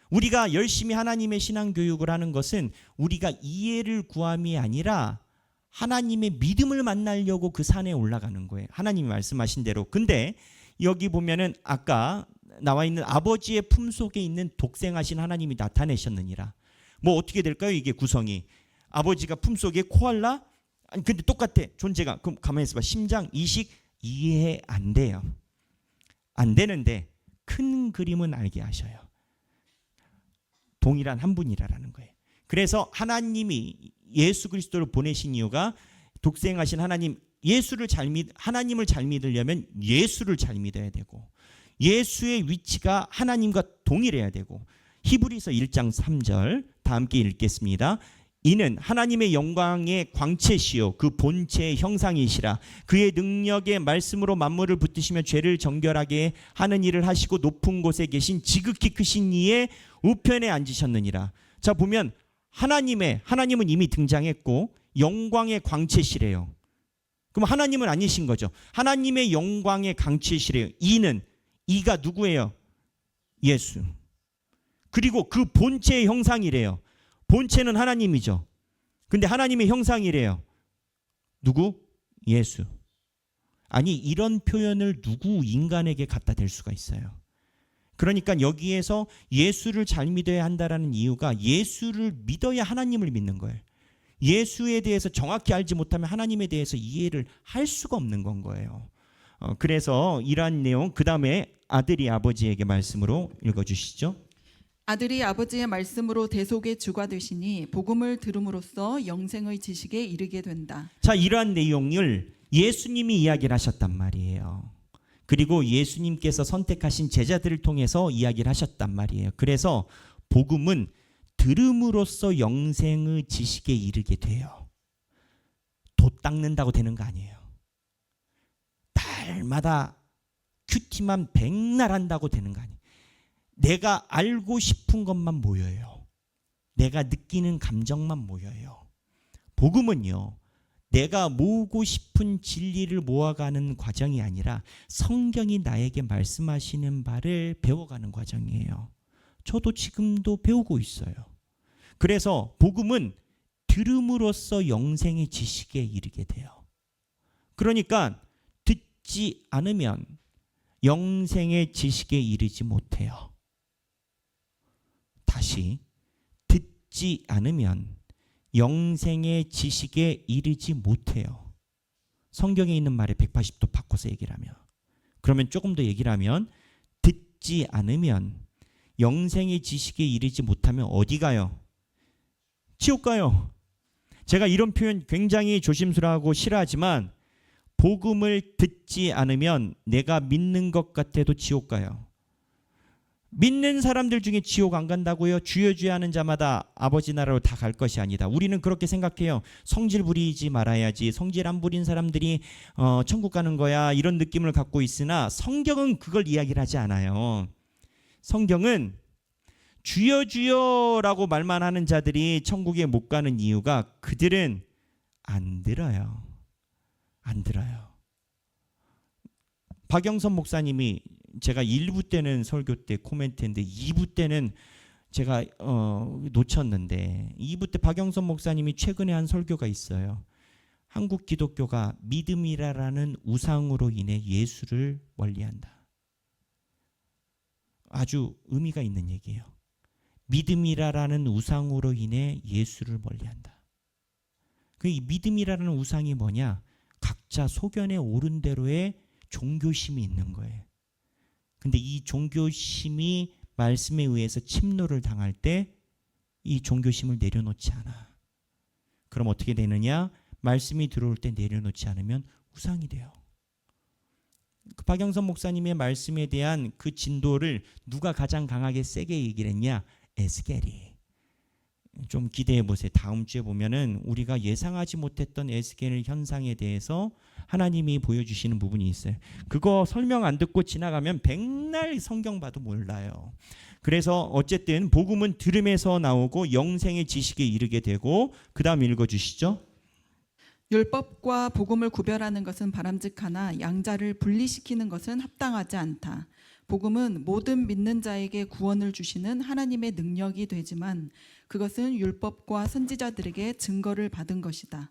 우리가 열심히 하나님의 신앙 교육을 하는 것은 우리가 이해를 구함이 아니라 하나님의 믿음을 만나려고 그 산에 올라가는 거예요. 하나님이 말씀하신 대로. 근데 여기 보면은 아까 나와 있는 아버지의 품속에 있는 독생하신 하나님이 나타내셨느니라. 뭐 어떻게 될까요? 이게 구성이. 아버지가 품속에 코알라? 아니 근데 똑같아. 존재가. 그럼 가만히 있어봐. 심장, 이식 이해 안 돼요. 안 되는데 큰 그림은 알게 하셔요. 동일한 한 분이라는 거예요. 그래서 하나님이 예수 그리스도를 보내신 이유가 독생하신 하나님 하나님을 잘 믿으려면 예수를 잘 믿어야 되고 예수의 위치가 하나님과 동일해야 되고 히브리서 1장 3절 다 함께 읽겠습니다. 이는 하나님의 영광의 광채시요 그 본체의 형상이시라. 그의 능력의 말씀으로 만물을 붙드시며 죄를 정결하게 하는 일을 하시고 높은 곳에 계신 지극히 크신 이의 우편에 앉으셨느니라. 자 보면 하나님은 이미 등장했고 영광의 광채시래요. 그럼 하나님은 아니신 거죠. 하나님의 영광의 광채시래요. 이가 누구예요? 예수. 그리고 그 본체의 형상이래요. 본체는 하나님이죠. 근데 하나님의 형상이래요. 누구? 예수. 아니 이런 표현을 누구 인간에게 갖다 댈 수가 있어요. 그러니까 여기에서 예수를 잘 믿어야 한다라는 이유가 예수를 믿어야 하나님을 믿는 거예요. 예수에 대해서 정확히 알지 못하면 하나님에 대해서 이해를 할 수가 없는 건 거예요. 그래서 이러한 내용 그 다음에 아들이 아버지에게 말씀으로 읽어주시죠. 아들이 아버지의 말씀으로 대속의 주가 되시니 복음을 들음으로써 영생의 지식에 이르게 된다. 자, 이러한 내용을 예수님이 이야기를 하셨단 말이에요. 그리고 예수님께서 선택하신 제자들을 통해서 이야기를 하셨단 말이에요. 그래서 복음은 들음으로써 영생의 지식에 이르게 돼요. 돛 닦는다고 되는 거 아니에요. 달마다 큐티만 백날 한다고 되는 거 아니에요. 내가 알고 싶은 것만 모여요. 내가 느끼는 감정만 모여요. 복음은요, 내가 모으고 싶은 진리를 모아가는 과정이 아니라 성경이 나에게 말씀하시는 바를 배워가는 과정이에요. 저도 지금도 배우고 있어요. 그래서 복음은 들음으로써 영생의 지식에 이르게 돼요. 그러니까 듣지 않으면 영생의 지식에 이르지 못해요. 다시 듣지 않으면 영생의 지식에 이르지 못해요. 성경에 있는 말에 180도 바꿔서 얘기를 하면, 그러면 조금 더 얘기를 하면 듣지 않으면 영생의 지식에 이르지 못하면 어디 가요? 지옥 가요. 제가 이런 표현 굉장히 조심스러워하고 싫어하지만 복음을 듣지 않으면 내가 믿는 것 같아도 지옥 가요. 믿는 사람들 중에 지옥 안 간다고요? 주여 주여 하는 자마다 아버지 나라로 다 갈 것이 아니다. 우리는 그렇게 생각해요. 성질 부리지 말아야지. 성질 안 부린 사람들이 천국 가는 거야. 이런 느낌을 갖고 있으나 성경은 그걸 이야기를 하지 않아요. 성경은 주여 주여라고 말만 하는 자들이 천국에 못 가는 이유가 그들은 안 들어요. 안 들어요. 박영선 목사님이 제가 1부 때는 설교 때 코멘트했는데 2부 때는 제가 놓쳤는데 2부 때 박영선 목사님이 최근에 한 설교가 있어요. 한국 기독교가 믿음이라는 우상으로 인해 예수를 멀리한다. 아주 의미가 있는 얘기예요. 믿음이라는 우상으로 인해 예수를 멀리한다. 그 믿음이라는 우상이 뭐냐? 각자 소견에 오른 대로의 종교심이 있는 거예요. 근데 이 종교심이 말씀에 의해서 침노를 당할 때 이 종교심을 내려놓지 않아. 그럼 어떻게 되느냐? 말씀이 들어올 때 내려놓지 않으면 우상이 돼요. 그 박영선 목사님의 말씀에 대한 그 진도를 누가 가장 강하게 세게 얘기를 했냐? 에스겔이. 좀 기대해 보세요. 다음 주에 보면은 우리가 예상하지 못했던 에스겔 현상에 대해서 하나님이 보여주시는 부분이 있어요. 그거 설명 안 듣고 지나가면 백날 성경 봐도 몰라요. 그래서 어쨌든 복음은 들음에서 나오고 영생의 지식에 이르게 되고, 그 다음 읽어주시죠. 율법과 복음을 구별하는 것은 바람직하나 양자를 분리시키는 것은 합당하지 않다. 복음은 모든 믿는 자에게 구원을 주시는 하나님의 능력이 되지만 그것은 율법과 선지자들에게 증거를 받은 것이다.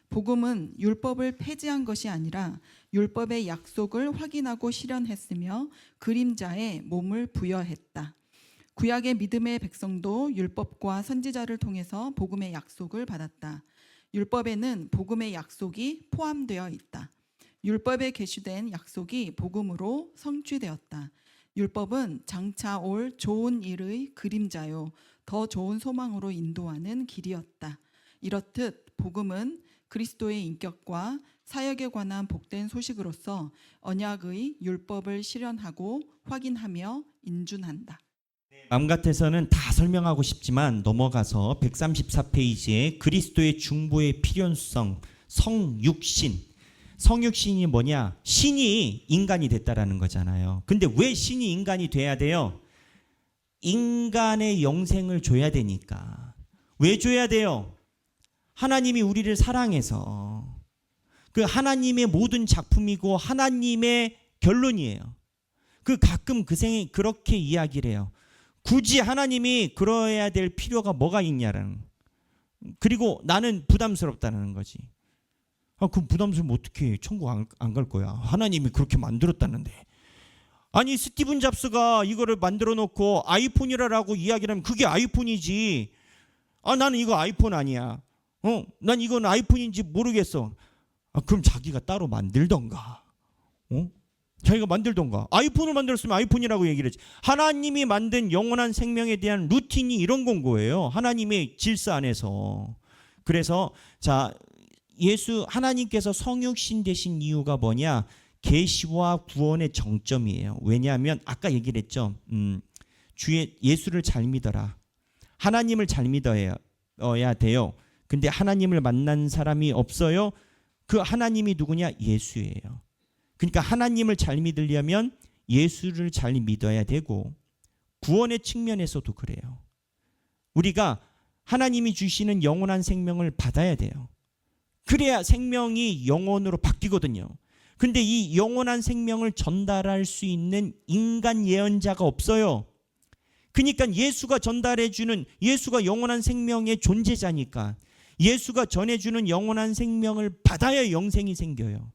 복음은 율법을 폐지한 것이 아니라 율법의 약속을 확인하고 실현했으며 그림자에 몸을 부여했다. 구약의 믿음의 백성도 율법과 선지자를 통해서 복음의 약속을 받았다. 율법에는 복음의 약속이 포함되어 있다. 율법에 게시된 약속이 복음으로 성취되었다. 율법은 장차 올 좋은 일의 그림자요 더 좋은 소망으로 인도하는 길이었다. 이렇듯 복음은 그리스도의 인격과 사역에 관한 복된 소식으로서 언약의 율법을 실현하고 확인하며 인준한다. 마음 같아서는 다 설명하고 싶지만 넘어가서 134페이지에 그리스도의 중보의 필요성, 성육신. 성육신이 뭐냐? 신이 인간이 됐다라는 거잖아요. 근데 왜 신이 인간이 돼야 돼요? 인간의 영생을 줘야 되니까. 왜 줘야 돼요? 하나님이 우리를 사랑해서. 그 하나님의 모든 작품이고 하나님의 결론이에요. 그 가끔 그 생이 그렇게 이야기를 해요. 굳이 하나님이 그러해야 될 필요가 뭐가 있냐라는. 그리고 나는 부담스럽다는 거지. 그럼 부담스러우면 어떻게 천국 안 갈 거야. 하나님이 그렇게 만들었다는데. 아니 스티븐 잡스가 이거를 만들어 놓고 아이폰이라고 이야기를 하면 그게 아이폰이지. 나는 이거 아이폰 아니야. 난 이건 아이폰인지 모르겠어. 그럼 자기가 따로 만들던가. 자기가 만들던가. 아이폰을 만들었으면 아이폰이라고 얘기를 했지. 하나님이 만든 영원한 생명에 대한 루틴이 이런 건 거예요. 하나님의 질서 안에서. 그래서 자 하나님께서 성육신 되신 이유가 뭐냐? 계시와 구원의 정점이에요. 왜냐하면 아까 얘기를 했죠. 예수를 잘 믿어라. 하나님을 잘 믿어야 돼요. 근데 하나님을 만난 사람이 없어요. 그 하나님이 누구냐? 예수예요. 그러니까 하나님을 잘 믿으려면 예수를 잘 믿어야 되고 구원의 측면에서도 그래요. 우리가 하나님이 주시는 영원한 생명을 받아야 돼요. 그래야 생명이 영원으로 바뀌거든요. 근데 이 영원한 생명을 전달할 수 있는 인간 예언자가 없어요. 그러니까 예수가 전달해주는, 예수가 영원한 생명의 존재자니까 예수가 전해주는 영원한 생명을 받아야 영생이 생겨요.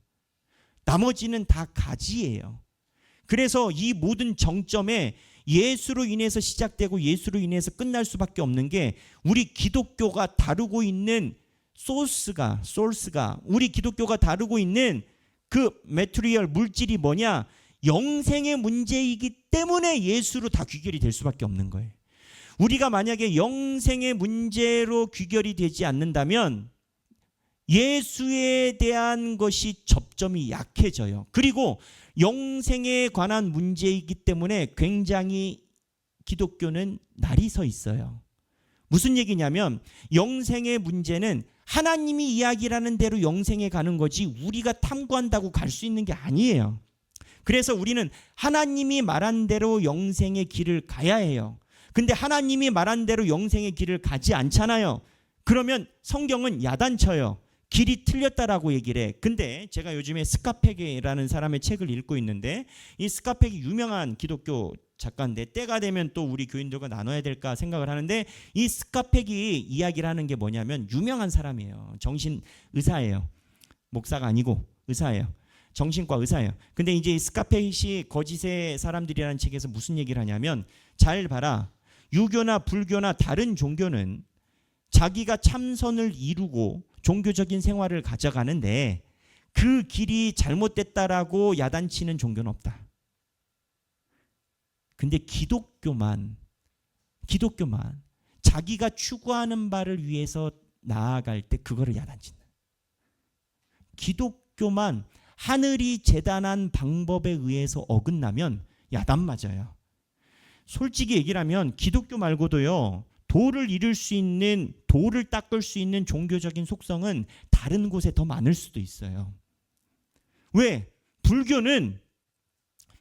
나머지는 다 가지예요. 그래서 이 모든 정점에 예수로 인해서 시작되고 예수로 인해서 끝날 수밖에 없는 게 우리 기독교가 다루고 있는 소스가 우리 기독교가 다루고 있는 그 매트리얼 물질이 뭐냐? 영생의 문제이기 때문에 예수로 다 귀결이 될 수밖에 없는 거예요. 우리가 만약에 영생의 문제로 귀결이 되지 않는다면 예수에 대한 것이 접점이 약해져요. 그리고 영생에 관한 문제이기 때문에 굉장히 기독교는 날이 서 있어요. 무슨 얘기냐면 영생의 문제는 하나님이 이야기라는 대로 영생에 가는 거지 우리가 탐구한다고 갈 수 있는 게 아니에요. 그래서 우리는 하나님이 말한 대로 영생의 길을 가야 해요. 근데 하나님이 말한 대로 영생의 길을 가지 않잖아요. 그러면 성경은 야단쳐요. 길이 틀렸다라고 얘기를 해. 근데 제가 요즘에 스카페게라는 사람의 책을 읽고 있는데 이 스카페게 유명한 기독교 작가인데 때가 되면 또 우리 교인들과 나눠야 될까 생각을 하는데 이 스카페기 이야기를 하는 게 뭐냐면 유명한 사람이에요. 정신 의사예요. 목사가 아니고 의사예요. 정신과 의사예요. 근데 이제 이 스카페기 거짓의 사람들이라는 책에서 무슨 얘기를 하냐면 잘 봐라. 유교나 불교나 다른 종교는 자기가 참선을 이루고 종교적인 생활을 가져가는데 그 길이 잘못됐다라고 야단치는 종교는 없다. 근데 기독교만 자기가 추구하는 바를 위해서 나아갈 때 그거를 야단친다. 기독교만 하늘이 재단한 방법에 의해서 어긋나면 야단 맞아요. 솔직히 얘기를 하면 기독교 말고도요. 도를 이룰 수 있는, 도를 닦을 수 있는 종교적인 속성은 다른 곳에 더 많을 수도 있어요. 왜? 불교는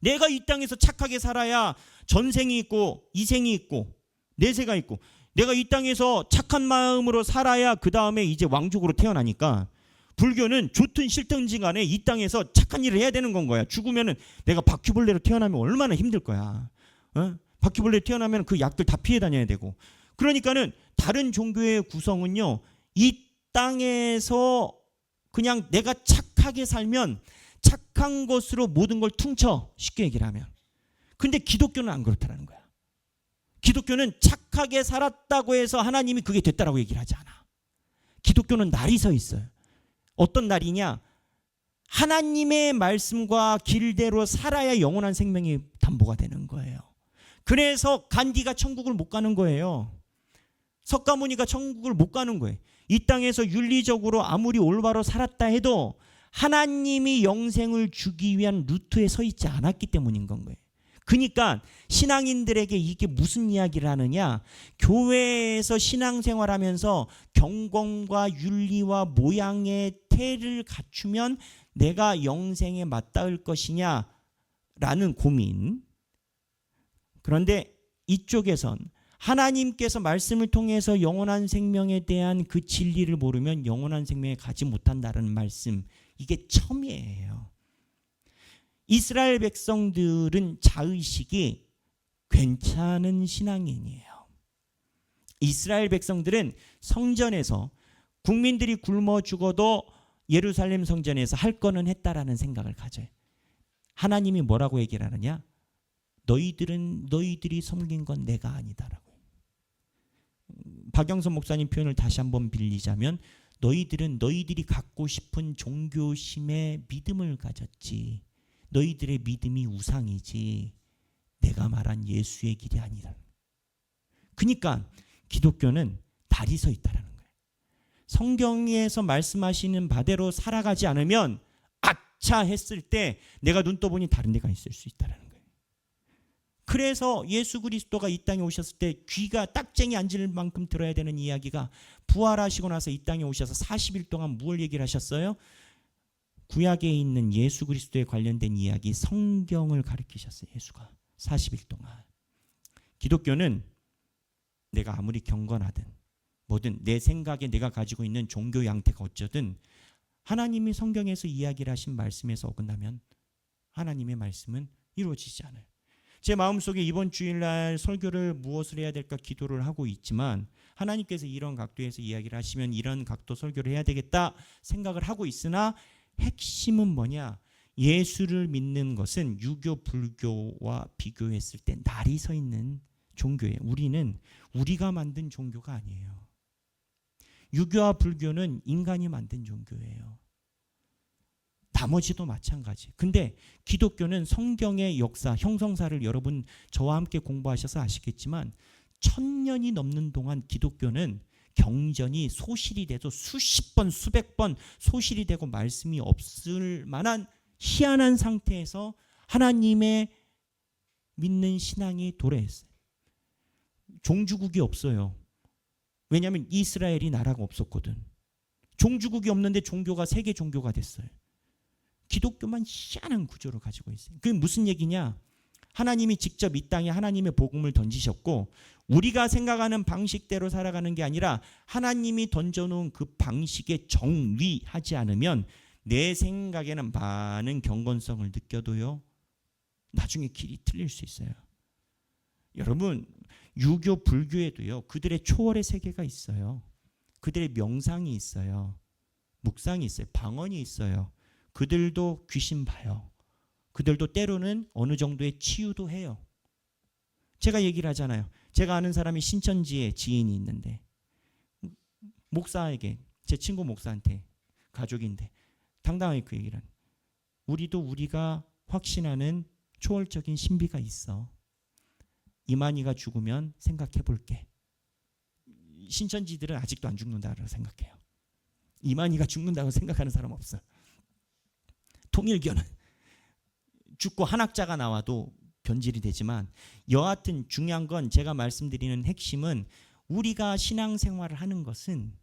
내가 이 땅에서 착하게 살아야 전생이 있고 이생이 있고 내세가 있고 내가 이 땅에서 착한 마음으로 살아야 그 다음에 이제 왕족으로 태어나니까 불교는 좋든 싫든지 간에 이 땅에서 착한 일을 해야 되는 건 거야. 죽으면은 내가 바퀴벌레로 태어나면 얼마나 힘들 거야. 바퀴벌레 태어나면 그 약들 다 피해 다녀야 되고. 그러니까는 다른 종교의 구성은요, 이 땅에서 그냥 내가 착하게 살면 착한 것으로 모든 걸 퉁쳐, 쉽게 얘기를 하면. 근데 기독교는 안 그렇다는 거야. 기독교는 착하게 살았다고 해서 하나님이 그게 됐다라고 얘기를 하지 않아. 기독교는 날이 서 있어요. 어떤 날이냐? 하나님의 말씀과 길대로 살아야 영원한 생명이 담보가 되는 거예요. 그래서 간디가 천국을 못 가는 거예요. 석가모니가 천국을 못 가는 거예요. 이 땅에서 윤리적으로 아무리 올바로 살았다 해도 하나님이 영생을 주기 위한 루트에 서 있지 않았기 때문인 건 거예요. 그러니까 신앙인들에게 이게 무슨 이야기를 하느냐? 교회에서 신앙생활하면서 경건과 윤리와 모양의 태를 갖추면 내가 영생에 맞닿을 것이냐라는 고민. 그런데 이쪽에선 하나님께서 말씀을 통해서 영원한 생명에 대한 그 진리를 모르면 영원한 생명에 가지 못한다는 말씀, 이게 첨예해요. 이스라엘 백성들은 자의식이 괜찮은 신앙인이에요. 이스라엘 백성들은 성전에서 국민들이 굶어 죽어도 예루살렘 성전에서 할 거는 했다라는 생각을 가져요. 하나님이 뭐라고 얘기를 하느냐? 너희들이 섬긴 건 내가 아니다라고. 박영선 목사님 표현을 다시 한번 빌리자면 너희들은 너희들이 갖고 싶은 종교심에 믿음을 가졌지. 너희들의 믿음이 우상이지 내가 말한 예수의 길이 아니다. 그러니까 기독교는 달이 서 있다는 거예요. 성경에서 말씀하시는 바대로 살아가지 않으면 아차 했을 때 내가 눈 떠보니 다른 데가 있을 수 있다는 거예요. 그래서 예수 그리스도가 이 땅에 오셨을 때 귀가 딱쟁이 앉을 만큼 들어야 되는 이야기가 부활하시고 나서 이 땅에 오셔서 40일 동안 무엇을 얘기를 하셨어요? 구약에 있는 예수 그리스도에 관련된 이야기, 성경을 가르치셨어요. 예수가 40일 동안. 기독교는 내가 아무리 경건하든 뭐든 내 생각에 내가 가지고 있는 종교 양태가 어쩌든 하나님이 성경에서 이야기를 하신 말씀에서 어긋나면 하나님의 말씀은 이루어지지 않아요. 제 마음속에 이번 주일날 설교를 무엇을 해야 될까 기도를 하고 있지만 하나님께서 이런 각도에서 이야기를 하시면 이런 각도 설교를 해야 되겠다 생각을 하고 있으나 핵심은 뭐냐? 예수를 믿는 것은 유교, 불교와 비교했을 때 날이 서 있는 종교예요. 우리는 우리가 만든 종교가 아니에요. 유교와 불교는 인간이 만든 종교예요. 나머지도 마찬가지. 근데 기독교는 성경의 역사, 형성사를 여러분 저와 함께 공부하셔서 아시겠지만 1000년이 넘는 동안 기독교는 경전이 소실이 돼도 수십 번, 수백 번 소실이 되고 말씀이 없을 만한 희한한 상태에서 하나님의 믿는 신앙이 도래했어요. 종주국이 없어요. 왜냐하면 이스라엘이 나라가 없었거든. 종주국이 없는데 종교가 세계 종교가 됐어요. 기독교만 희한한 구조를 가지고 있어요. 그게 무슨 얘기냐? 하나님이 직접 이 땅에 하나님의 복음을 던지셨고 우리가 생각하는 방식대로 살아가는 게 아니라 하나님이 던져놓은 그 방식에 정리하지 않으면 내 생각에는 많은 경건성을 느껴도요 나중에 길이 틀릴 수 있어요. 여러분 유교 불교에도요 그들의 초월의 세계가 있어요. 그들의 명상이 있어요. 묵상이 있어요. 방언이 있어요. 그들도 귀신 봐요. 그들도 때로는 어느 정도의 치유도 해요. 제가 얘기를 하잖아요. 제가 아는 사람이 신천지에 지인이 있는데 목사에게 제 친구 목사한테 가족인데 당당하게 그 얘기를 하는 우리도 우리가 확신하는 초월적인 신비가 있어. 이만희가 죽으면 생각해 볼게. 신천지들은 아직도 안 죽는다고 생각해요. 이만희가 죽는다고 생각하는 사람 없어. 통일교는 죽고 한학자가 나와도 변질이 되지만 여하튼 중요한 건 제가 말씀드리는 핵심은 우리가 신앙생활을 하는 것은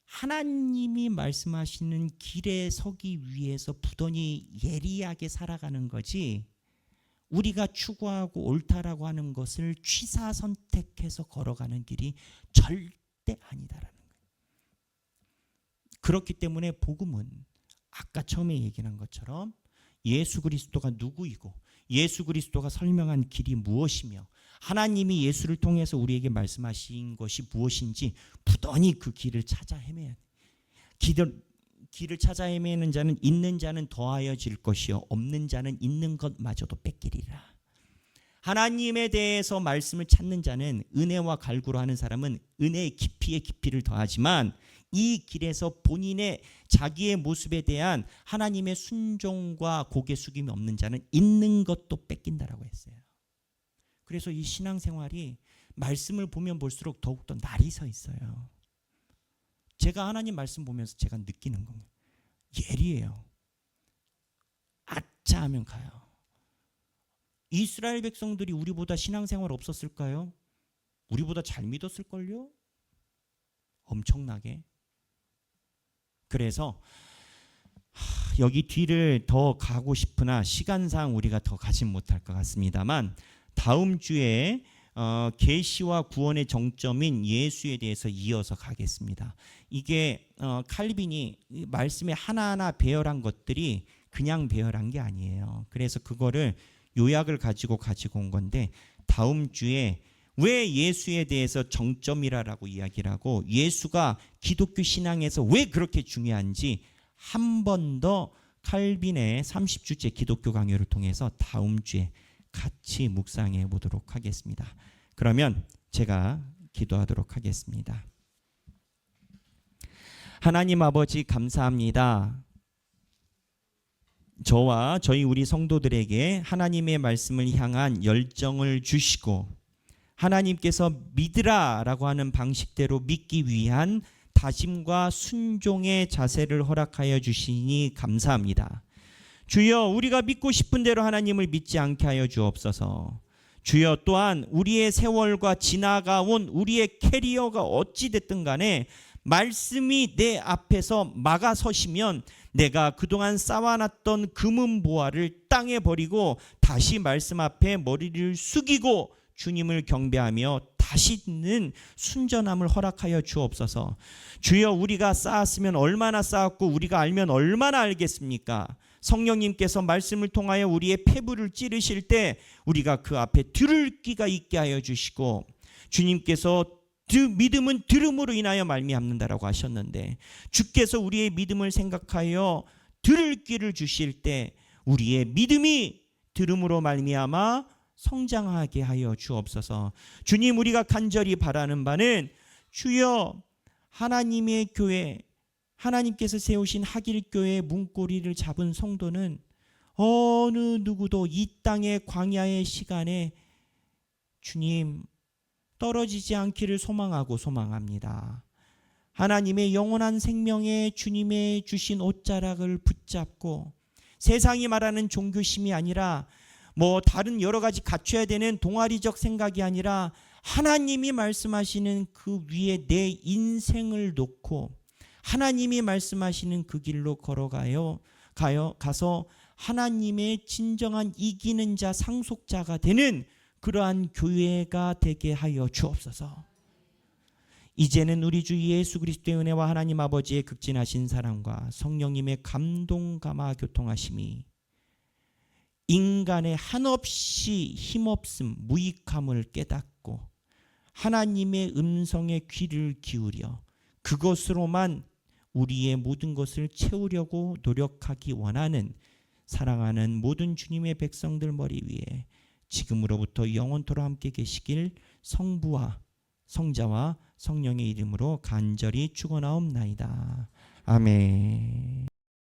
하나님이 말씀하시는 길에 서기 위해서 부단히 예리하게 살아가는 거지 우리가 추구하고 옳다라고 하는 것을 취사 선택해서 걸어가는 길이 절대 아니다라는 거예요. 그렇기 때문에 복음은 아까 처음에 얘기한 것처럼 예수 그리스도가 누구이고 예수 그리스도가 설명한 길이 무엇이며 하나님이 예수를 통해서 우리에게 말씀하신 것이 무엇인지 부단히 그 길을 찾아 헤매야 돼. 길을 찾아 헤매는 자는 있는 자는 더하여 질 것이요 없는 자는 있는 것마저도 뺏기리라. 하나님에 대해서 말씀을 찾는 자는 은혜와 갈구로 하는 사람은 은혜의 깊이에 깊이를 더하지만 이 길에서 본인의 자기의 모습에 대한 하나님의 순종과 고개 숙임이 없는 자는 있는 것도 뺏긴다라고 했어요. 그래서 이 신앙생활이 말씀을 보면 볼수록 더욱더 날이 서 있어요. 제가 하나님 말씀 보면서 제가 느끼는 겁니다. 예리해요. 아차 하면 가요. 이스라엘 백성들이 우리보다 신앙생활 없었을까요? 우리보다 잘 믿었을걸요? 엄청나게. 그래서 여기 뒤를 더 가고 싶으나 시간상 우리가 더 가진 못할 것 같습니다만 다음 주에 계시와 구원의 정점인 예수에 대해서 이어서 가겠습니다. 이게 칼빈이 말씀에 하나하나 배열한 것들이 그냥 배열한 게 아니에요. 그래서 그거를 요약을 가지고 온 건데 다음 주에 왜 예수에 대해서 정점이라고 이야기를 하고 예수가 기독교 신앙에서 왜 그렇게 중요한지 한 번 더 칼빈의 30주째 기독교 강요를 통해서 다음 주에 같이 묵상해 보도록 하겠습니다. 그러면 제가 기도하도록 하겠습니다. 하나님 아버지 감사합니다. 저와 우리 성도들에게 하나님의 말씀을 향한 열정을 주시고 하나님께서 믿으라라고 하는 방식대로 믿기 위한 다짐과 순종의 자세를 허락하여 주시니 감사합니다. 주여 우리가 믿고 싶은 대로 하나님을 믿지 않게 하여 주옵소서. 주여 또한 우리의 세월과 지나가온 우리의 캐리어가 어찌 됐든 간에 말씀이 내 앞에서 막아서시면 내가 그동안 쌓아놨던 금은 보화를 땅에 버리고 다시 말씀 앞에 머리를 숙이고 주님을 경배하며 다시는 순전함을 허락하여 주옵소서. 주여 우리가 쌓았으면 얼마나 쌓았고 우리가 알면 얼마나 알겠습니까? 성령님께서 말씀을 통하여 우리의 폐부를 찌르실 때 우리가 그 앞에 들을 귀가 있게 하여 주시고 주님께서 믿음은 들음으로 인하여 말미암는다라고 하셨는데 주께서 우리의 믿음을 생각하여 들을 귀를 주실 때 우리의 믿음이 들음으로 말미암아 성장하게 하여 주옵소서. 주님 우리가 간절히 바라는 바는 주여 하나님의 교회 하나님께서 세우신 하길교회의 문고리를 잡은 성도는 어느 누구도 이 땅의 광야의 시간에 주님 떨어지지 않기를 소망합니다. 하나님의 영원한 생명에 주님의 주신 옷자락을 붙잡고 세상이 말하는 종교심이 아니라 다른 여러 가지 갖춰야 되는 동아리적 생각이 아니라 하나님이 말씀하시는 그 위에 내 인생을 놓고 하나님이 말씀하시는 그 길로 가서 하나님의 진정한 이기는 자 상속자가 되는 그러한 교회가 되게 하여 주옵소서. 이제는 우리 주 예수 그리스도의 은혜와 하나님 아버지의 극진하신 사랑과 성령님의 감동 감화 교통하심이 인간의 한없이 힘없음 무익함을 깨닫고 하나님의 음성에 귀를 기울여 그것으로만 우리의 모든 것을 채우려고 노력하기 원하는 사랑하는 모든 주님의 백성들 머리 위에 지금으로부터 영원토록 함께 계시길 성부와 성자와 성령의 이름으로 간절히 축원하옵나이다. 아멘.